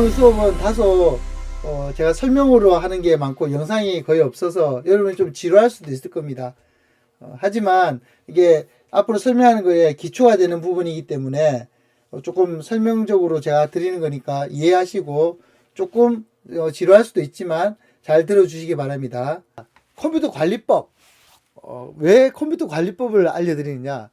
오늘 수업은 다소 제가 설명으로 하는 게 많고 영상이 거의 없어서 여러분이 좀 지루할 수도 있을 겁니다. 하지만 이게 앞으로 설명하는 거에 기초가 되는 부분이기 때문에 조금 설명적으로 제가 드리는 거니까 이해하시고 조금 지루할 수도 있지만 잘 들어주시기 바랍니다. 컴퓨터 관리법. 왜 컴퓨터 관리법을 알려드리느냐?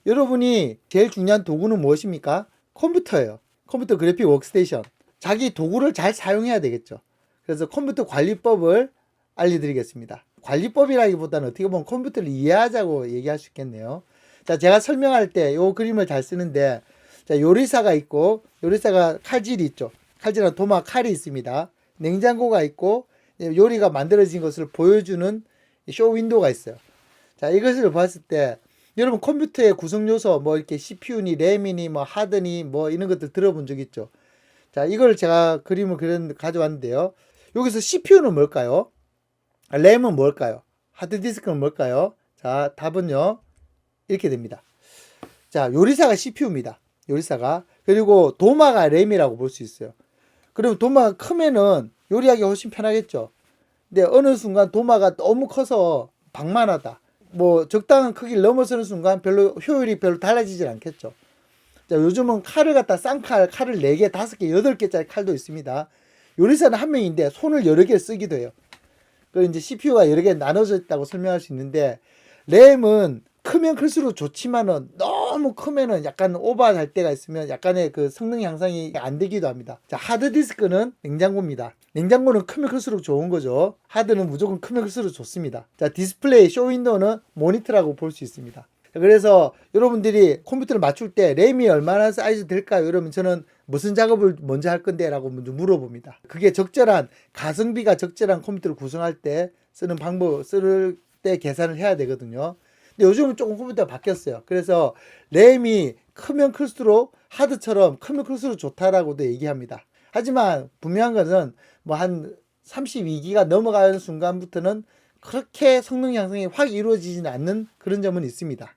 여러분이 제일 중요한 도구는 무엇입니까? 컴퓨터예요. 컴퓨터 그래픽 워크스테이션. 자기 도구를 잘 사용해야 되겠죠. 그래서 컴퓨터 관리법을 알려드리겠습니다. 관리법이라기보다는 어떻게 보면 컴퓨터를 이해하자고 얘기할 수 있겠네요. 자, 제가 설명할 때 이 그림을 잘 쓰는데, 자, 요리사가 있고, 요리사가 칼질이 있죠. 칼질한 도마 칼이 있습니다. 냉장고가 있고, 요리가 만들어진 것을 보여주는 쇼 윈도우가 있어요. 자, 이것을 봤을 때, 여러분 컴퓨터의 구성 요소, 뭐 이렇게 CPU니, 램이니, 뭐 하드니, 뭐 이런 것들 들어본 적 있죠. 자, 이걸 제가 그림을 가져왔는데요. 여기서 CPU는 뭘까요? 램은 뭘까요? 하드디스크는 뭘까요? 자, 답은요, 이렇게 됩니다. 자, 요리사가 CPU입니다. 요리사가. 그리고 도마가 램이라고 볼 수 있어요. 그리고 도마가 크면은 요리하기 훨씬 편하겠죠. 근데 어느 순간 도마가 너무 커서 방만하다. 뭐 적당한 크기를 넘어서는 순간 효율이 별로 달라지질 않겠죠. 자, 요즘은 칼을 갖다 쌍칼, 칼을 4개, 5개, 8개짜리 칼도 있습니다. 요리사는 한 명인데 손을 여러 개 쓰기도 해요. 그 이제 CPU가 여러 개 나눠져 있다고 설명할 수 있는데, 램은 크면 클수록 좋지만은 너무 크면은 약간 오버할 때가 있으면 약간의 그 성능 향상이 안 되기도 합니다. 자, 하드디스크는 냉장고입니다. 냉장고는 크면 클수록 좋은 거죠. 하드는 무조건 크면 클수록 좋습니다. 자, 디스플레이, 쇼윈도우는 모니터라고 볼 수 있습니다. 그래서 여러분들이 컴퓨터를 맞출 때 램이 얼마나 사이즈 될까요? 여러분, 저는 무슨 작업을 먼저 할 건데? 라고 먼저 물어봅니다. 그게 적절한, 가성비가 적절한 컴퓨터를 구성할 때 쓰는 방법, 쓸 때 계산을 해야 되거든요. 근데 요즘은 조금 컴퓨터가 바뀌었어요. 그래서 램이 크면 클수록, 하드처럼 크면 클수록 좋다라고도 얘기합니다. 하지만 분명한 것은 뭐 한 32기가 넘어가는 순간부터는 그렇게 성능 향상이 확 이루어지지는 않는 그런 점은 있습니다.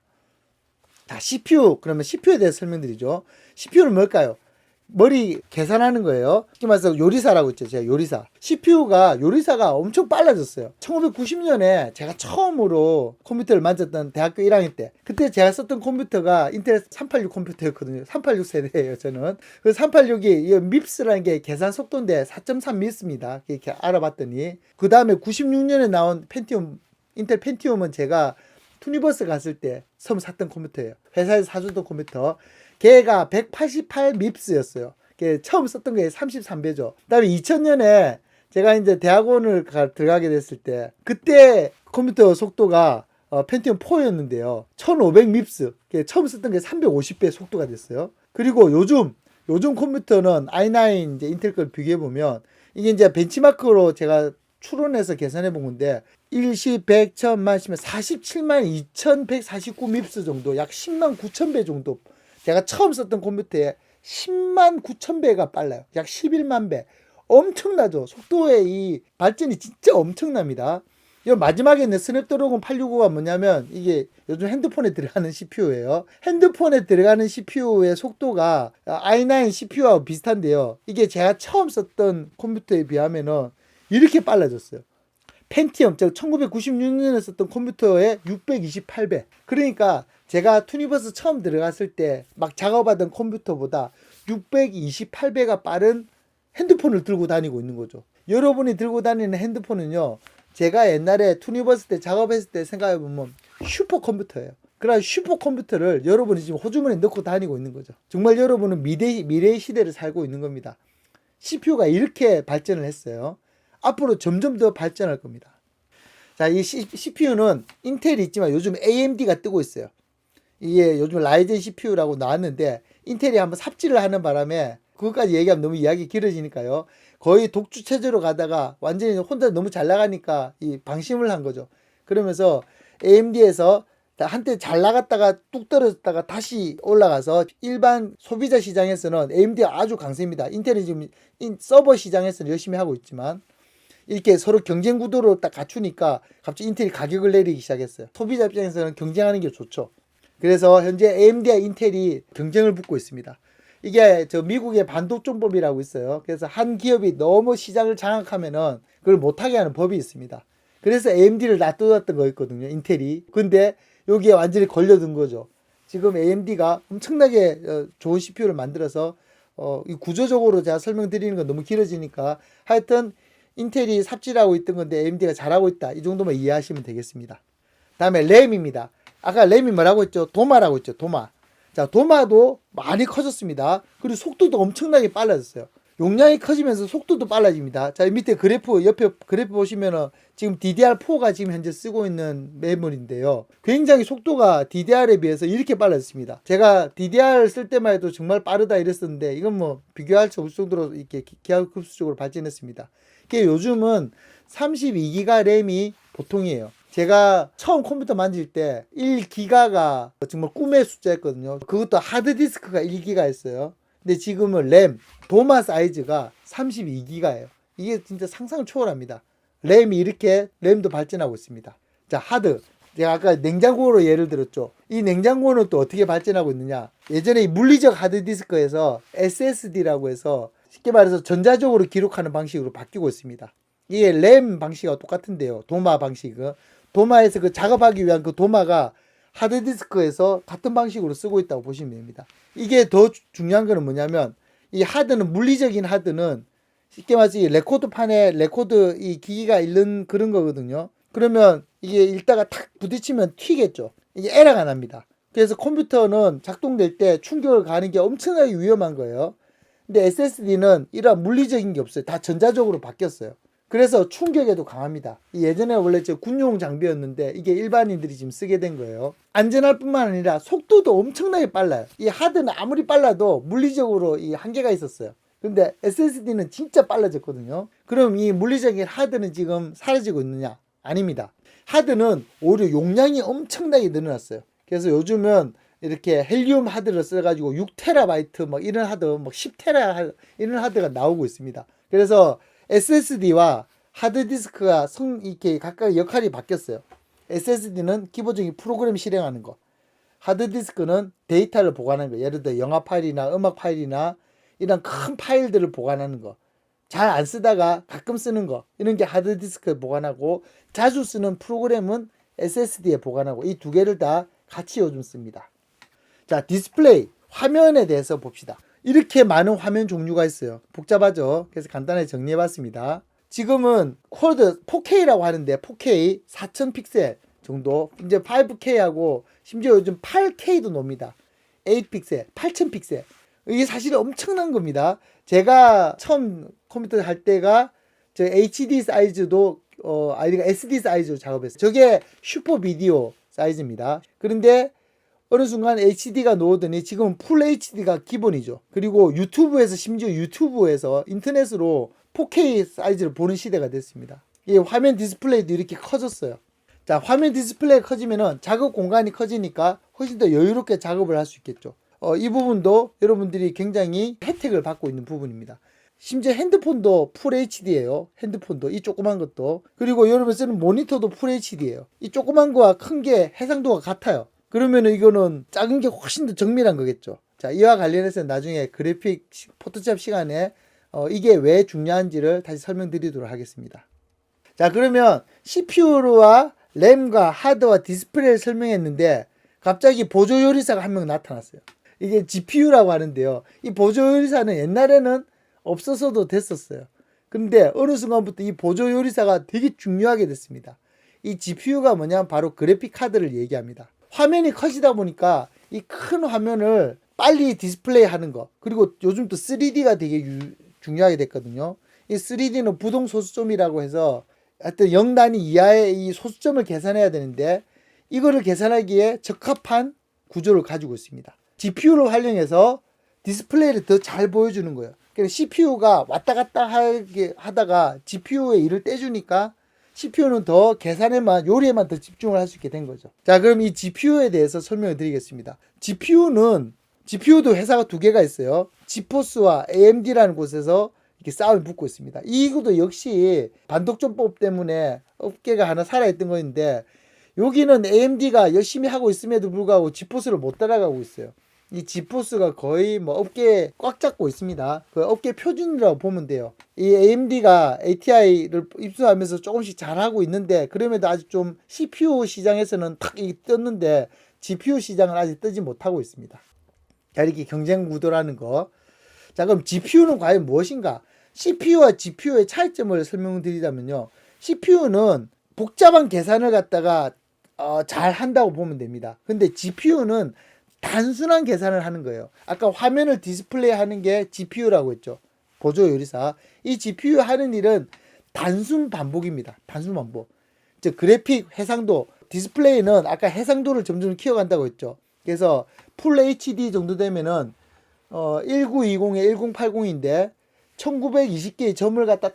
자, CPU. 그러면 CPU에 대해서 설명드리죠. CPU는 뭘까요? 머리 계산하는 거예요. 특히 말해서 요리사라고 있죠. 제가 요리사. CPU가, 요리사가 엄청 빨라졌어요. 1990년에 제가 처음으로 컴퓨터를 만졌던 대학교 1학년 때. 그때 제가 썼던 컴퓨터가 인텔 386 컴퓨터였거든요. 386 세대예요, 저는. 그 386이 밉스라는 게 계산 속도인데 4.3 밉스입니다. 이렇게 알아봤더니. 그 다음에 96년에 나온 펜티움, 인텔 펜티움은 제가 투니버스 갔을 때 처음 샀던 컴퓨터예요. 회사에서 사주던 컴퓨터. 걔가 188 밉스였어요. 처음 썼던 게 33배죠. 그 다음에 2000년에 제가 이제 대학원을 들어가게 됐을 때, 그때 컴퓨터 속도가 펜티엄 4였는데요. 1500 밉스. 처음 썼던 게 350배 속도가 됐어요. 그리고 요즘 컴퓨터는 i9 이제 인텔 걸 비교해보면, 이게 이제 벤치마크로 제가 추론해서 계산해 본 건데, 10, 100, 1000만, 10만, 47만 2149 밉스 정도, 약 10만 9천 배 정도. 제가 처음 썼던 컴퓨터에 10만 9천 배가 빨라요. 약 11만 배. 엄청나죠. 속도의 이 발전이 진짜 엄청납니다. 이 마지막에 있는 스냅드래곤 865가 뭐냐면, 이게 요즘 핸드폰에 들어가는 CPU예요. 핸드폰에 들어가는 CPU의 속도가 i9 CPU하고 비슷한데요. 이게 제가 처음 썼던 컴퓨터에 비하면은 이렇게 빨라졌어요. 펜티엄, 1996년에 썼던 컴퓨터의 628배. 그러니까 제가 투니버스 처음 들어갔을 때 막 작업하던 컴퓨터보다 628배가 빠른 핸드폰을 들고 다니고 있는 거죠. 여러분이 들고 다니는 핸드폰은요, 제가 옛날에 투니버스 때 작업했을 때 생각해보면 슈퍼컴퓨터예요. 그런 슈퍼컴퓨터를 여러분이 지금 호주머니에 넣고 다니고 있는 거죠. 정말 여러분은 미래의 시대를 살고 있는 겁니다. CPU가 이렇게 발전을 했어요. 앞으로 점점 더 발전할 겁니다. 자, 이 CPU는 인텔이 있지만 요즘 AMD가 뜨고 있어요. 이게 요즘 라이젠 CPU라고 나왔는데, 인텔이 한번 삽질을 하는 바람에, 그것까지 얘기하면 너무 이야기 길어지니까요. 거의 독주 체제로 가다가 완전히 혼자 너무 잘 나가니까 이 방심을 한 거죠. 그러면서 AMD에서 한때 잘 나갔다가 뚝 떨어졌다가 다시 올라가서 일반 소비자 시장에서는 AMD가 아주 강세입니다. 인텔이 지금 서버 시장에서는 열심히 하고 있지만, 이렇게 서로 경쟁 구도로 딱 갖추니까 갑자기 인텔이 가격을 내리기 시작했어요. 소비자 입장에서는 경쟁하는 게 좋죠. 그래서 현재 AMD와 인텔이 경쟁을 붙고 있습니다. 이게 저 미국의 반독점법이라고 있어요. 그래서 한 기업이 너무 시장을 장악하면은 그걸 못하게 하는 법이 있습니다. 그래서 AMD를 놔둬놨던 거였거든요. 인텔이. 근데 여기에 완전히 걸려든 거죠. 지금 AMD가 엄청나게 좋은 CPU를 만들어서 이 구조적으로 제가 설명드리는 건 너무 길어지니까 하여튼 인텔이 삽질하고 있던 건데 AMD가 잘하고 있다. 이 정도만 이해하시면 되겠습니다. 다음에 램입니다. 아까 램이 뭐라고 했죠? 도마라고 했죠. 도마. 자, 도마도 많이 커졌습니다. 그리고 속도도 엄청나게 빨라졌어요. 용량이 커지면서 속도도 빨라집니다. 자, 밑에 그래프, 옆에 그래프 보시면은 지금 DDR4가 지금 현재 쓰고 있는 메모리인데요. 굉장히 속도가 DDR에 비해서 이렇게 빨라졌습니다. 제가 DDR 쓸 때만 해도 정말 빠르다 이랬었는데 이건 뭐 비교할 수 없을 정도로 이렇게 기하급수적으로 발전했습니다. 이게 요즘은 32기가 램이 보통이에요. 제가 처음 컴퓨터 만질 때 1기가가 정말 꿈의 숫자였거든요. 그것도 하드디스크가 1기가였어요. 근데 지금은 램, 도마 사이즈가 32기가예요. 이게 진짜 상상을 초월합니다. 램이 이렇게 램도 발전하고 있습니다. 자, 하드. 제가 아까 냉장고로 예를 들었죠. 이 냉장고는 또 어떻게 발전하고 있느냐. 예전에 이 물리적 하드디스크에서 SSD라고 해서 쉽게 말해서 전자적으로 기록하는 방식으로 바뀌고 있습니다. 이게 램 방식과 똑같은데요. 도마 방식은. 도마에서 그 작업하기 위한 그 도마가 하드디스크에서 같은 방식으로 쓰고 있다고 보시면 됩니다. 이게 더 중요한 거는 뭐냐면 이 하드는 물리적인 하드는 쉽게 말해서 이 레코드판에 레코드 이 기기가 읽는 그런 거거든요. 그러면 이게 읽다가 탁 부딪히면 튀겠죠. 이게 에러가 납니다. 그래서 컴퓨터는 작동될 때 충격을 가하는 게 엄청나게 위험한 거예요. 근데 SSD는 이런 물리적인 게 없어요. 다 전자적으로 바뀌었어요. 그래서 충격에도 강합니다. 예전에 원래 군용 장비였는데 이게 일반인들이 지금 쓰게 된 거예요. 안전할 뿐만 아니라 속도도 엄청나게 빨라요. 이 하드는 아무리 빨라도 물리적으로 이 한계가 있었어요. 근데 SSD는 진짜 빨라졌거든요. 그럼 이 물리적인 하드는 지금 사라지고 있느냐? 아닙니다. 하드는 오히려 용량이 엄청나게 늘어났어요. 그래서 요즘은 이렇게 헬륨 하드를 써가지고 6TB 막 이런 하드, 막 10TB 이런 하드가 나오고 있습니다. 그래서 SSD와 하드디스크가 이렇게 각각 역할이 바뀌었어요. SSD는 기본적인 프로그램 실행하는 거. 하드디스크는 데이터를 보관하는 거. 예를 들어 영화 파일이나 음악 파일이나 이런 큰 파일들을 보관하는 거. 잘 안 쓰다가 가끔 쓰는 거. 이런 게 하드디스크에 보관하고 자주 쓰는 프로그램은 SSD에 보관하고 이 두 개를 다 같이 요즘 씁니다. 자, 디스플레이, 화면에 대해서 봅시다. 이렇게 많은 화면 종류가 있어요. 복잡하죠. 그래서 간단하게 정리해봤습니다. 지금은 쿼드 4K라고 하는데 4K 4000 픽셀 정도, 이제 5K하고 심지어 요즘 8K도 놉니다. 8픽셀, 8000 픽셀. 이게 사실 엄청난 겁니다. 제가 처음 컴퓨터 할 때가 저 HD 사이즈도 아이가 SD 사이즈로 작업했어요. 저게 슈퍼 비디오 사이즈입니다. 그런데 어느 순간 HD가 나오더니 지금은 풀 HD가 기본이죠. 그리고 유튜브에서 심지어 유튜브에서 인터넷으로 4K 사이즈를 보는 시대가 됐습니다. 이 화면 디스플레이도 이렇게 커졌어요. 자, 화면 디스플레이가 커지면은 작업 공간이 커지니까 훨씬 더 여유롭게 작업을 할 수 있겠죠. 이 부분도 여러분들이 굉장히 혜택을 받고 있는 부분입니다. 심지어 핸드폰도 풀 HD예요. 핸드폰도 이 조그만 것도. 그리고 여러분 쓰는 모니터도 풀 HD예요. 이 조그만 거와 큰 게 해상도가 같아요. 그러면 이거는 작은 게 훨씬 더 정밀한 거겠죠. 자, 이와 관련해서 나중에 그래픽 포토샵 시간에 이게 왜 중요한지를 다시 설명드리도록 하겠습니다. 자, 그러면 CPU와 램과 하드와 디스플레이를 설명했는데 갑자기 보조 요리사가 한 명 나타났어요. 이게 GPU라고 하는데요. 이 보조 요리사는 옛날에는 없어서도 됐었어요. 근데 어느 순간부터 이 보조 요리사가 되게 중요하게 됐습니다. 이 GPU가 뭐냐면 바로 그래픽 카드를 얘기합니다. 화면이 커지다 보니까 이 큰 화면을 빨리 디스플레이 하는 거, 그리고 요즘 또 3D가 되게 중요하게 됐거든요. 이 3D는 부동 소수점이라고 해서 하여튼 0단위 이하의 이 소수점을 계산해야 되는데 이거를 계산하기에 적합한 구조를 가지고 있습니다. GPU를 활용해서 디스플레이를 더 잘 보여주는 거예요. 그러니까 CPU가 왔다 갔다 하다가 GPU의 일을 떼주니까 CPU는 더 계산에만, 요리에만 더 집중을 할 수 있게 된 거죠. 자, 그럼 이 GPU에 대해서 설명을 드리겠습니다. GPU도 회사가 두 개가 있어요. 지포스와 AMD라는 곳에서 이렇게 싸움이 붙고 있습니다. 이것도 역시 반독점법 때문에 업계가 하나 살아있던 거인데, 여기는 AMD가 열심히 하고 있음에도 불구하고 지포스를 못 따라가고 있어요. 이 지포스가 거의 뭐 업계에 꽉 잡고 있습니다. 그 업계 표준이라고 보면 돼요. 이 AMD가 ATI를 입수하면서 조금씩 잘하고 있는데, 그럼에도 아직 좀 CPU 시장에서는 탁 떴는데 GPU 시장은 아직 뜨지 못하고 있습니다. 자, 이렇게 경쟁 구도라는 거. 자, 그럼 GPU는 과연 무엇인가? CPU와 GPU의 차이점을 설명드리자면요. CPU는 복잡한 계산을 갖다가 잘 한다고 보면 됩니다. 근데 GPU는 단순한 계산을 하는 거예요. 아까 화면을 디스플레이 하는 게 GPU라고 했죠. 보조 요리사. 이 GPU 하는 일은 단순 반복입니다. 단순 반복. 즉 그래픽 해상도, 디스플레이는 아까 해상도를 점점 키워간다고 했죠. 그래서 풀 HD 정도 되면은 1920에 1080인데 1920개의 점을 갖다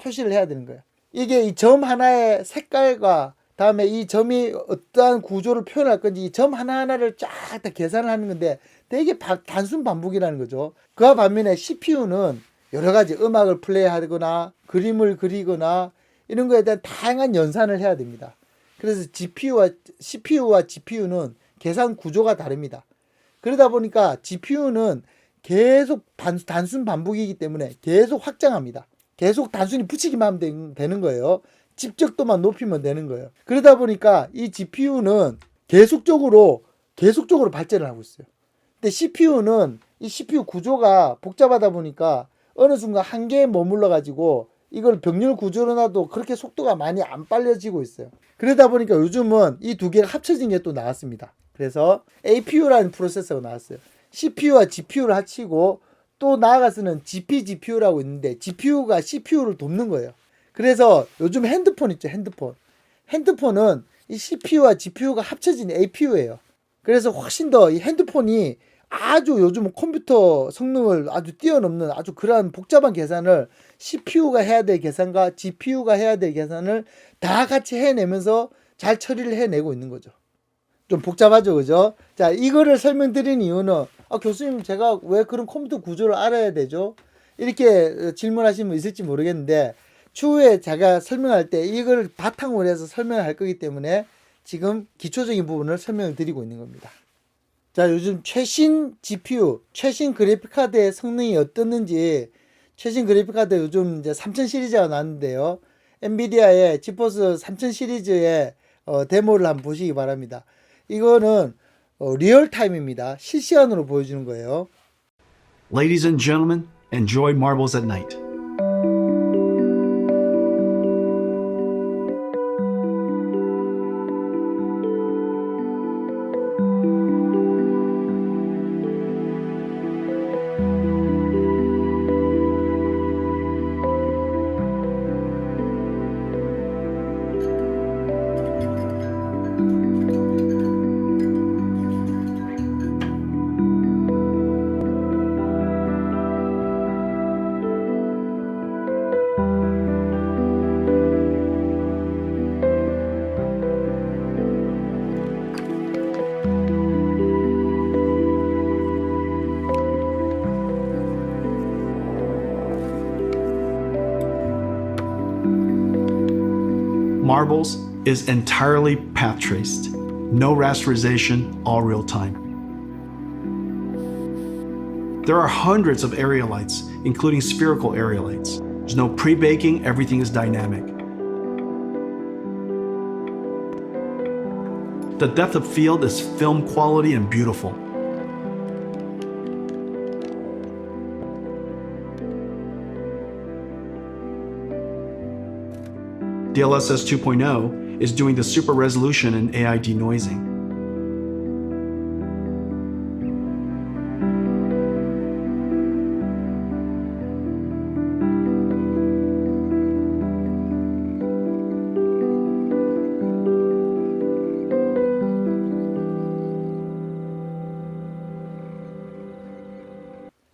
표시를 해야 되는 거예요. 이게 이 점 하나의 색깔과 다음에 이 점이 어떠한 구조를 표현할 건지 이 점 하나하나를 쫙 다 계산을 하는 건데 되게 단순 반복이라는 거죠. 그와 반면에 CPU는 여러 가지 음악을 플레이하거나 그림을 그리거나 이런 거에 대한 다양한 연산을 해야 됩니다. 그래서 CPU와 GPU는 계산 구조가 다릅니다. 그러다 보니까 GPU는 계속 단순 반복이기 때문에 계속 확장합니다. 계속 단순히 붙이기만 하면 되는 거예요. 집적도만 높이면 되는 거예요. 그러다 보니까 이 GPU는 계속적으로 발전을 하고 있어요. 근데 CPU는 이 CPU 구조가 복잡하다 보니까 어느 순간 한계에 머물러 가지고 이걸 병렬 구조로 놔도 그렇게 속도가 많이 안 빨려지고 있어요. 그러다 보니까 요즘은 이 두 개가 합쳐진 게 또 나왔습니다. 그래서 APU라는 프로세서가 나왔어요. CPU와 GPU를 합치고 또 나아가서는 GPGPU라고 있는데 GPU가 CPU를 돕는 거예요. 그래서 요즘 핸드폰 있죠, 핸드폰은 이 CPU와 GPU가 합쳐진 APU예요. 그래서 훨씬 더 이 핸드폰이 아주 요즘 컴퓨터 성능을 아주 뛰어넘는 아주 그러한 복잡한 계산을 CPU가 해야 될 계산과 GPU가 해야 될 계산을 다 같이 해내면서 잘 처리를 해내고 있는 거죠. 좀 복잡하죠, 그죠? 자, 이거를 설명드린 이유는 교수님 제가 왜 그런 컴퓨터 구조를 알아야 되죠? 이렇게 질문하시는 분 있을지 모르겠는데 추후에 제가 설명할 때 이걸 바탕으로 해서 설명할 거기 때문에 지금 기초적인 부분을 설명을 드리고 있는 겁니다. 자, 요즘 최신 GPU, 최신 그래픽카드의 성능이 어떻는지, 최신 그래픽카드 요즘 이제 3000 시리즈가 나왔는데요. 엔비디아의 지포스 3000 시리즈의 데모를 한번 보시기 바랍니다. 이거는 리얼타임입니다. 실시간으로 보여주는 거예요. Ladies and gentlemen, enjoy Marbles at Night. Marbles is entirely path traced. No rasterization, all real time. There are hundreds of area lights, including spherical area lights. There's no pre-baking, everything is dynamic. The depth of field is film quality and beautiful. DLSS 2.0 is doing the super resolution and AI denoising.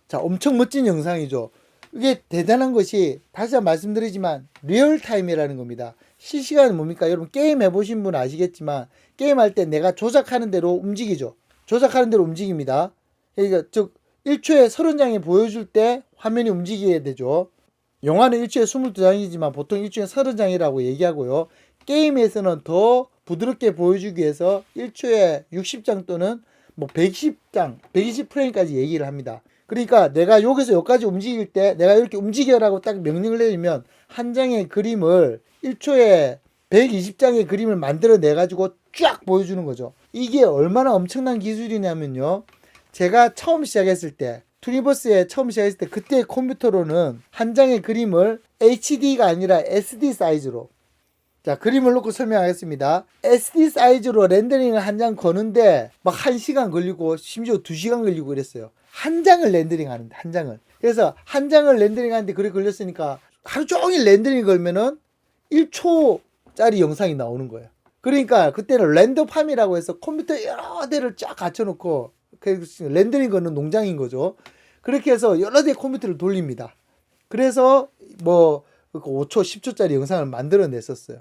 자, 엄청 멋진 영상이죠. 이게 대단한 것이 다시 한번 말씀드리지만 리얼타임이라는 겁니다. 실시간은 뭡니까? 여러분 게임 해보신 분 아시겠지만 게임할 때 내가 조작하는 대로 움직이죠. 조작하는 대로 움직입니다. 그러니까 즉 1초에 30장이 보여줄 때 화면이 움직이게 되죠. 영화는 1초에 22장이지만 보통 1초에 30장이라고 얘기하고요. 게임에서는 더 부드럽게 보여주기 위해서 1초에 60장 또는 뭐 120장, 120프레임까지 얘기를 합니다. 그러니까 내가 여기서 여기까지 움직일 때 내가 이렇게 움직여라고 딱 명령을 내리면 한 장의 그림을 1초에 120장의 그림을 만들어내 가지고 쫙 보여주는 거죠. 이게 얼마나 엄청난 기술이냐면요. 제가 처음 시작했을 때 투니버스에 처음 시작했을 때 그때 컴퓨터로는 한 장의 그림을 HD가 아니라 SD 사이즈로, 자, 그림을 놓고 설명하겠습니다. SD 사이즈로 렌더링을 한 장 거는데 막 1시간 걸리고 심지어 2시간 걸리고 그랬어요. 한 장을 렌더링 하는데, 한 장을. 그래서 한 장을 렌더링 하는데 그래 걸렸으니까 하루 종일 렌더링 걸면은 1초짜리 영상이 나오는 거예요. 그러니까 그때는 랜더팜이라고 해서 컴퓨터 여러 대를 쫙 갖춰놓고 렌더링 거는 농장인 거죠. 그렇게 해서 여러 대 컴퓨터를 돌립니다. 그래서 뭐 5초, 10초짜리 영상을 만들어냈었어요.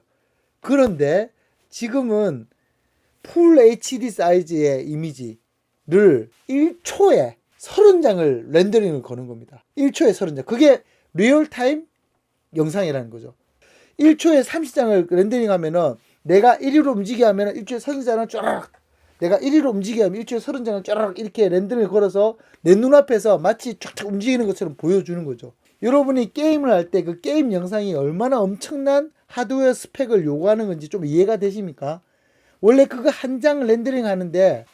그런데 지금은 풀 HD 사이즈의 이미지를 1초에 30장을 렌더링을 거는 겁니다. 1초에 30장. 그게 리얼타임 영상이라는 거죠. 1초에 30장을 렌더링 하면은 내가 1위로 움직여 하면은 1초에 30장을 쫙, 내가 1위로 움직여 하면 1초에 30장을 쫙 이렇게 렌더링을 걸어서 내 눈앞에서 마치 쫙쫙 움직이는 것처럼 보여주는 거죠. 여러분이 게임을 할 때 그 게임 영상이 얼마나 엄청난 하드웨어 스펙을 요구하는 건지 좀 이해가 되십니까? 원래 그거 한 장 렌더링 하는데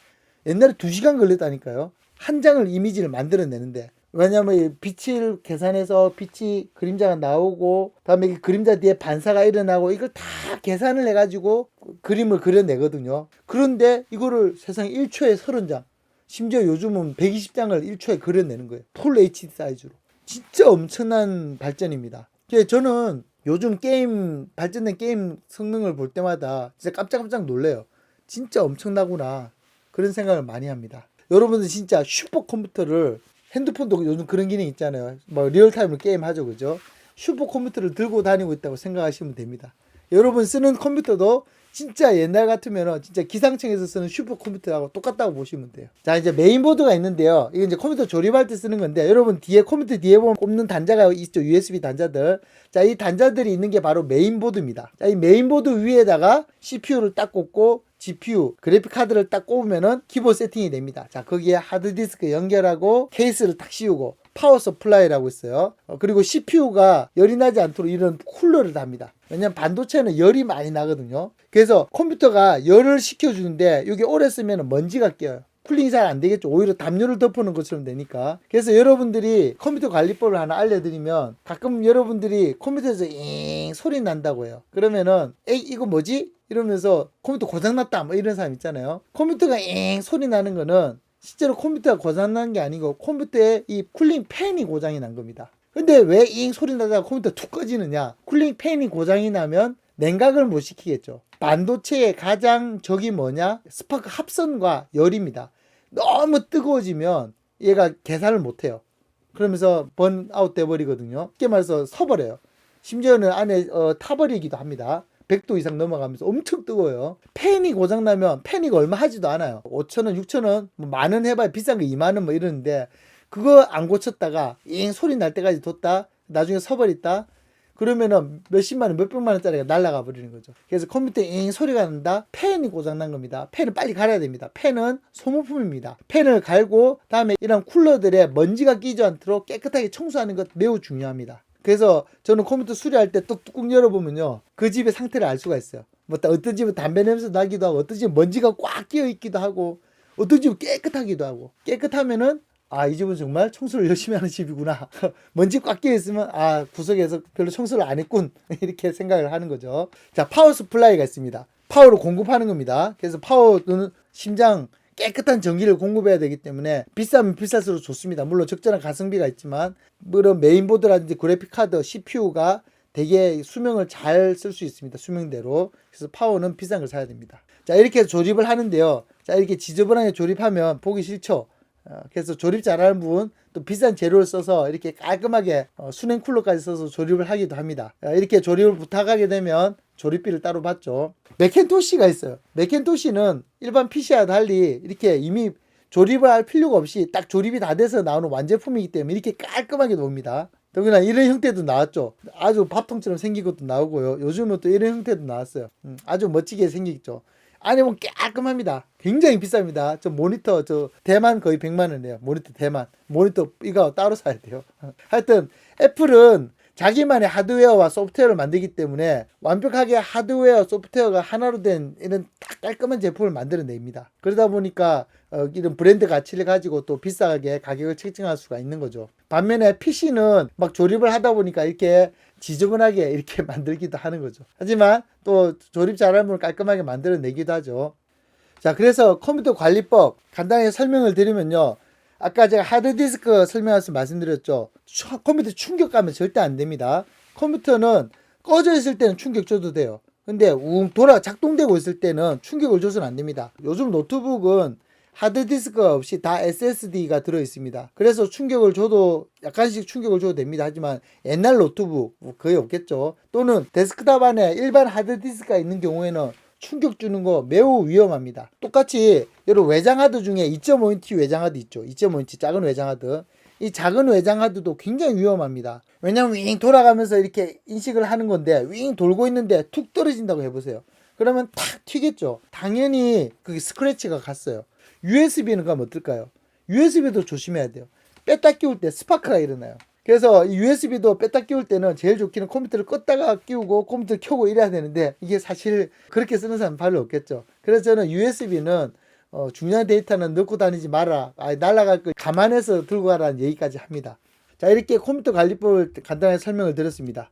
옛날에 2시간 걸렸다니까요. 한 장을 이미지를 만들어내는데. 왜냐면 빛을 계산해서 빛이 그림자가 나오고 다음에 그림자 뒤에 반사가 일어나고 이걸 다 계산을 해가지고 그림을 그려내거든요. 그런데 이거를 세상에 1초에 30장, 심지어 요즘은 120장을 1초에 그려내는 거예요. 풀 HD 사이즈로. 진짜 엄청난 발전입니다. 저는 요즘 게임, 발전된 게임 성능을 볼 때마다 진짜 깜짝깜짝 놀래요. 진짜 엄청나구나. 그런 생각을 많이 합니다. 여러분들 진짜 슈퍼컴퓨터를, 핸드폰도 요즘 그런 기능 있잖아요. 뭐 리얼타임으로 게임 하죠, 그죠? 슈퍼컴퓨터를 들고 다니고 있다고 생각하시면 됩니다. 여러분 쓰는 컴퓨터도 진짜 옛날 같으면 진짜 기상청에서 쓰는 슈퍼컴퓨터하고 똑같다고 보시면 돼요. 자, 이제 메인보드가 있는데요. 이게 이제 컴퓨터 조립할 때 쓰는 건데, 여러분 뒤에 컴퓨터 뒤에 보면 꼽는 단자가 있죠. USB 단자들. 자, 이 단자들이 있는 게 바로 메인보드입니다. 자, 이 메인보드 위에다가 CPU를 딱 꽂고 GPU, 그래픽 카드를 딱 꼽으면은 키보드 세팅이 됩니다. 자, 거기에 하드디스크 연결하고 케이스를 딱 씌우고 파워 서플라이라고 있어요. 그리고 CPU가 열이 나지 않도록 이런 쿨러를 답니다. 왜냐면 반도체는 열이 많이 나거든요. 그래서 컴퓨터가 열을 식혀주는데 이게 오래 쓰면 먼지가 껴요. 쿨링이 잘 안 되겠죠. 오히려 담요를 덮어놓은 것처럼 되니까. 그래서 여러분들이 컴퓨터 관리법을 하나 알려드리면, 가끔 여러분들이 컴퓨터에서 잉 소리 난다고 해요. 그러면은 에이 이거 뭐지? 이러면서 컴퓨터 고장났다 뭐 이런 사람 있잖아요. 컴퓨터가 잉 소리 나는 거는 실제로 컴퓨터가 고장난 게 아니고 컴퓨터에 이 쿨링 팬이 고장이 난 겁니다. 근데 왜 잉 소리 나다가 컴퓨터 툭 꺼지느냐? 쿨링 팬이 고장이 나면 냉각을 못 시키겠죠. 반도체의 가장 적이 뭐냐? 스파크 합선과 열입니다. 너무 뜨거워지면 얘가 계산을 못해요. 그러면서 번아웃 돼버리거든요. 쉽게 말해서 서버려요. 심지어는 안에 타버리기도 합니다. 100도 이상 넘어가면서 엄청 뜨거워요. 팬이 고장나면 팬이가 얼마 하지도 않아요. 5,000원, 6,000원, 뭐 만원 해봐야 비싼 거 2만원 뭐 이러는데, 그거 안 고쳤다가 잉 소리 날 때까지 뒀다 나중에 서버렸다 그러면은 몇십만원, 몇백만원짜리가 날아가 버리는 거죠. 그래서 컴퓨터에 잉 소리가 난다? 팬이 고장난 겁니다. 팬을 빨리 갈아야 됩니다. 팬은 소모품입니다. 팬을 갈고 다음에 이런 쿨러들에 먼지가 끼지 않도록 깨끗하게 청소하는 것 매우 중요합니다. 그래서 저는 컴퓨터 수리할 때 또 뚜껑 열어보면요, 그 집의 상태를 알 수가 있어요. 뭐 어떤 집은 담배 냄새 나기도 하고, 어떤 집은 먼지가 꽉 끼어 있기도 하고, 어떤 집은 깨끗하기도 하고. 깨끗하면은 아, 이 집은 정말 청소를 열심히 하는 집이구나. 먼지 꽉 끼어 있으면 아, 구석에서 별로 청소를 안 했군. 이렇게 생각을 하는 거죠. 자, 파워 서플라이가 있습니다. 파워를 공급하는 겁니다. 그래서 파워는 심장 깨끗한 전기를 공급해야 되기 때문에 비싸면 비쌀수록 좋습니다. 물론 적절한 가성비가 있지만, 그런 메인보드라든지 그래픽카드, CPU가 되게 수명을 잘 쓸 수 있습니다. 수명대로. 그래서 파워는 비싼 걸 사야 됩니다. 자, 이렇게 조립을 하는데요. 자, 이렇게 지저분하게 조립하면 보기 싫죠. 그래서 조립 잘하는 분, 또 비싼 재료를 써서 이렇게 깔끔하게 수냉 쿨러까지 써서 조립을 하기도 합니다. 이렇게 조립을 부탁하게 되면 조립비를 따로 받죠. 맥킨토시가 있어요. 맥킨토시는 일반 PC와 달리 이렇게 이미 조립을 할 필요가 없이 딱 조립이 다 돼서 나오는 완제품이기 때문에 이렇게 깔끔하게 나옵니다. 더구나 이런 형태도 나왔죠. 아주 밥통처럼 생긴 것도 나오고요. 요즘은 또 이런 형태도 나왔어요. 아주 멋지게 생겼죠. 안에 보면 깔끔합니다. 굉장히 비쌉니다. 저 모니터 저 대만 거의 100만 원이에요. 모니터 대만. 모니터 이거 따로 사야 돼요. 하여튼 애플은 자기만의 하드웨어와 소프트웨어를 만들기 때문에 완벽하게 하드웨어, 소프트웨어가 하나로 된 이런 딱 깔끔한 제품을 만들어냅니다. 그러다 보니까 이런 브랜드 가치를 가지고 또 비싸게 가격을 책정할 수가 있는 거죠. 반면에 PC는 막 조립을 하다 보니까 이렇게 지저분하게 이렇게 만들기도 하는 거죠. 하지만 또 조립 잘하면 깔끔하게 만들어내기도 하죠. 자, 그래서 컴퓨터 관리법 간단하게 설명을 드리면요. 아까 제가 하드디스크 설명해서 말씀드렸죠. 컴퓨터 충격 가면 절대 안 됩니다. 컴퓨터는 꺼져 있을 때는 충격 줘도 돼요. 근데 작동되고 있을 때는 충격을 줘서는 안 됩니다. 요즘 노트북은 하드디스크가 없이 다 SSD가 들어있습니다. 그래서 충격을 줘도 약간씩 충격을 줘도 됩니다. 하지만 옛날 노트북 거의 없겠죠. 또는 데스크탑 안에 일반 하드디스크가 있는 경우에는 충격 주는 거 매우 위험합니다. 똑같이 여러분 외장하드 중에 2.5인치 외장하드 있죠. 2.5인치 작은 외장하드. 이 작은 외장하드도 굉장히 위험합니다. 왜냐면 윙 돌아가면서 이렇게 인식을 하는 건데 윙 돌고 있는데 툭 떨어진다고 해보세요. 그러면 탁 튀겠죠. 당연히 그게 스크래치가 갔어요. USB는 가면 어떨까요? USB도 조심해야 돼요. 뺐다 끼울 때 스파크가 일어나요. 그래서 이 USB도 뺐다 끼울 때는 제일 좋기는 컴퓨터를 껐다가 끼우고 컴퓨터를 켜고 이래야 되는데 이게 사실 그렇게 쓰는 사람 별로 없겠죠. 그래서 저는 USB는 중요한 데이터는 넣고 다니지 마라. 날아갈 거 감안해서 들고 가라는 얘기까지 합니다. 자, 이렇게 컴퓨터 관리법을 간단하게 설명을 드렸습니다.